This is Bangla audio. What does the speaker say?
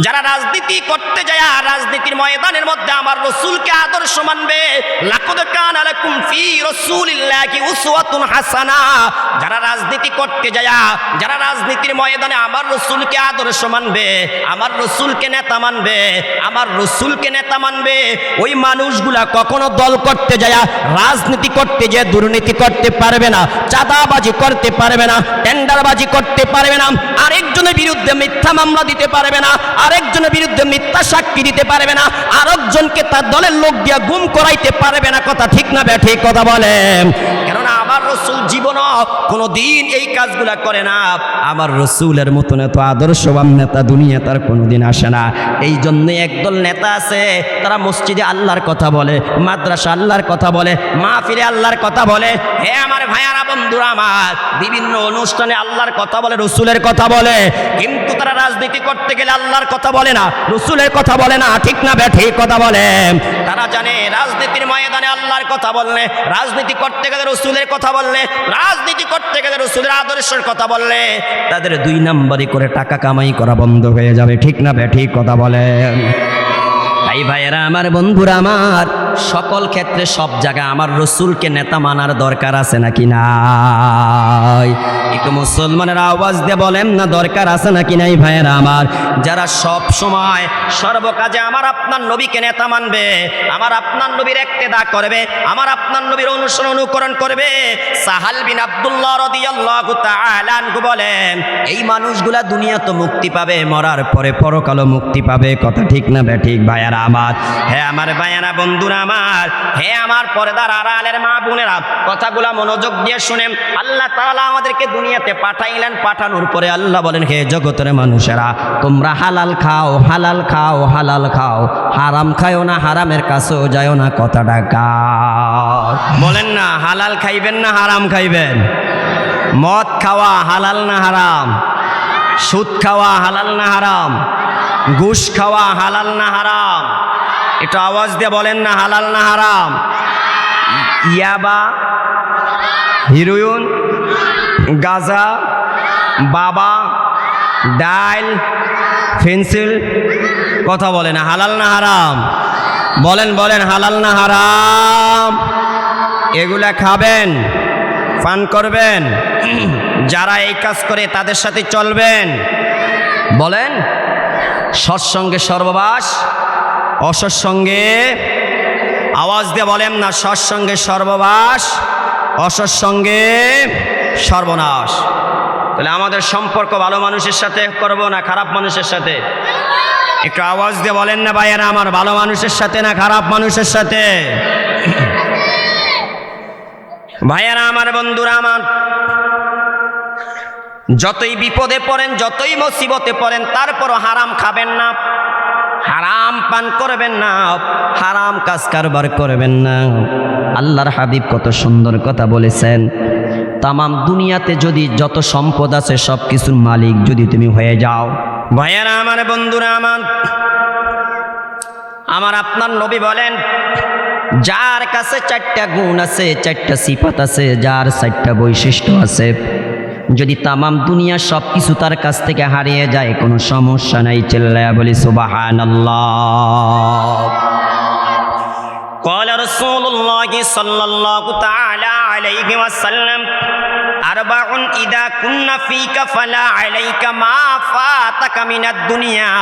যারা রাজনীতি করতে যায় রাজনীতির ময়দানের মধ্যে আমার রাসূলকে আদর্শ মানবে, লাকাদ কানা লাকুম ফি রাসূলিল্লাহি উসওয়াতুন হাসানা। যারা রাজনীতি করতে যায়, যারা রাজনীতির ময়দানে আমার রাসূলকে আদর্শ মানবে, আমার রাসূলকে নেতা মানবে, আমার রাসূলকে নেতা মানবে, ওই মানুষগুলা কখনো দল করতে যায়, রাজনীতি করতে যায় দুর্নীতি করতে পারবে না, চাঁদাবাজি করতে পারবে না, টেন্ডারবাজি করতে পারবে না, আরেকজনের বিরুদ্ধে মিথ্যা মামলা দিতে পারবে না, আরেকজনের বিরুদ্ধে মিথ্যা সাক্ষী দিতে পারবে না, আরেকজনকে তার দলের লোক দিয়ে গুম করাইতে পারবে না। কথা ঠিক না ঠিক কথা বলেন? কেননা আমার রাসূল জীবন কোনোদিন এই কাজগুলা করে না। আমার রাসূলের মতন এত আদর্শবান নেতা দুনিয়া তার কোনোদিন আসে না। এই জন্য একদল নেতা আছে, তারা মসজিদে আল্লাহর কথা বলে, মাদ্রাসা আল্লাহর কথা বলে, মাহফিলে আল্লাহর কথা বলে। হে আমার ভাইয়ারা বন্ধুরা আমার, বিভিন্ন অনুষ্ঠানে আল্লাহর কথা বলে, রাসূলের কথা বলে, কিন্তু তারা রাজনীতি করতে গেলে আল্লাহর কথা বলে না, রাসূলের কথা বলে না। ঠিক না ঠিক কথা বলে? তারা জানে রাজনীতির ময়দানে আল্লাহর কথা বললে, রাজনীতি করতে গেলে রাসূলের কথা বললে, রাজনীতি করতে গেলে রাসূলের আদর্শের কথা বললে তাদের দুই নাম্বারি করে টাকা কামাই করা বন্ধ হয়ে যাবে। ঠিক না ঠিক কথা বলেন? তাই ভাইয়েরা আমার, বন্ধুরা আমার, সকল ক্ষেত্রে সব জায়গায় আমার রাসূলকে নেতা মানার দরকার আছে নাকি নাই? একটু মুসলমানের আওয়াজ দিয়ে বলেন না, দরকার আছে নাকি নাই ভাইয়েরা আমার? যারা সব সময় সর্বকাজে আমার আপনার নবীকে নেতা মানবে, আমার আপনার নবীর ইক্তেদা করবে, আমার আপনার নবীর অনুসরণ অনুকরণ করবে। সাহাল বিন আব্দুল্লাহ রাদিয়াল্লাহু তাআলা আনহু বলেন, এই মানুষগুলা দুনিয়া তো মুক্তি পাবে, মরার পরে পরকালও মুক্তি পাবে। কথা ঠিক না ঠিক ভাইয়েরা আমার? হে আমার ভাইয়েরা বন্ধুরা আমার, হে আমার পর্দার আড়ালের মা বোনেরা, কথাগুলা মনোযোগ দিয়ে শুনেন। আল্লাহ তাআলা আমাদেরকে দুনিয়াতে পাঠাইলেন, পাঠানোর পরে আল্লাহ বলেন, হে জগতের মানুষেরা, তোমরা হালাল খাও, হালাল খাও, হালাল খাও, হারাম খাও না, হারামের কাছেও যাও না। কথাটা কার? বলেন না, হালাল খাইবেন না হারাম খাইবেন? মদ খাওয়া হালাল না হারাম? সুদ খাওয়া হালাল না হারাম? ঘুষ খাওয়া হালাল না হারাম? একটু আওয়াজ দিয়ে বলেন না, হালাল না হারাম? ইয়াবা, হিরোইন, গাঁজা, বাবা, ডাইল, পেন্সিল, কথা বলে না, হালাল না হারাম? বলেন বলেন, হালাল না হারাম? এগুলা খাবেন, পান করবেন, যারা এই কাজ করে তাদের সাথে চলবেন। বলেন, সৎসঙ্গে সর্ববাস, অসৎসঙ্গে, আওয়াজ দিয়ে বলেন না, সৎসঙ্গে সর্ববাস, অসৎসঙ্গে সর্বনাশ। তাহলে আমাদের সম্পর্ক ভালো মানুষের সাথে করব না খারাপ মানুষের সাথে? একটু আওয়াজ দিয়ে বলেন না ভাইয়েরা আমার, ভালো মানুষের সাথে না খারাপ মানুষের সাথে? ভাইয়েরা আমার, বন্ধুরা আমার, যতই বিপদে পড়েন, যতই মুসিবতে পড়েন, তারপরও হারাম খাবেন না, হারাম পান করবেন না, হারাম কাজ কারবার করবেন না। আল্লাহর হাবিব কত সুন্দর কথা বলেছেন, তামাম দুনিয়াতে যদি যত সম্পদ আছে সব কিছুর মালিক যদি তুমি হয়ে যাও। ভাইয়েরা আমার, বন্ধুরা আমার, আমার আপনার নবী বলেন, যার কাছে 4টা গুণ আছে, 4টা সিফাত আছে, যার 4টা বৈশিষ্ট্য আছে, যদি তামাম দুনিয়া সব কিছু তার কাছ থেকে হারিয়ে যায় কোনো সমস্যা নাই। চিল্লায়া বলি সুবহানাল্লাহ। قال رسول الله صلى الله تعالى عليه وسلم أربع إذا كنا فيك فلا عليك ما فاتك من الدنيا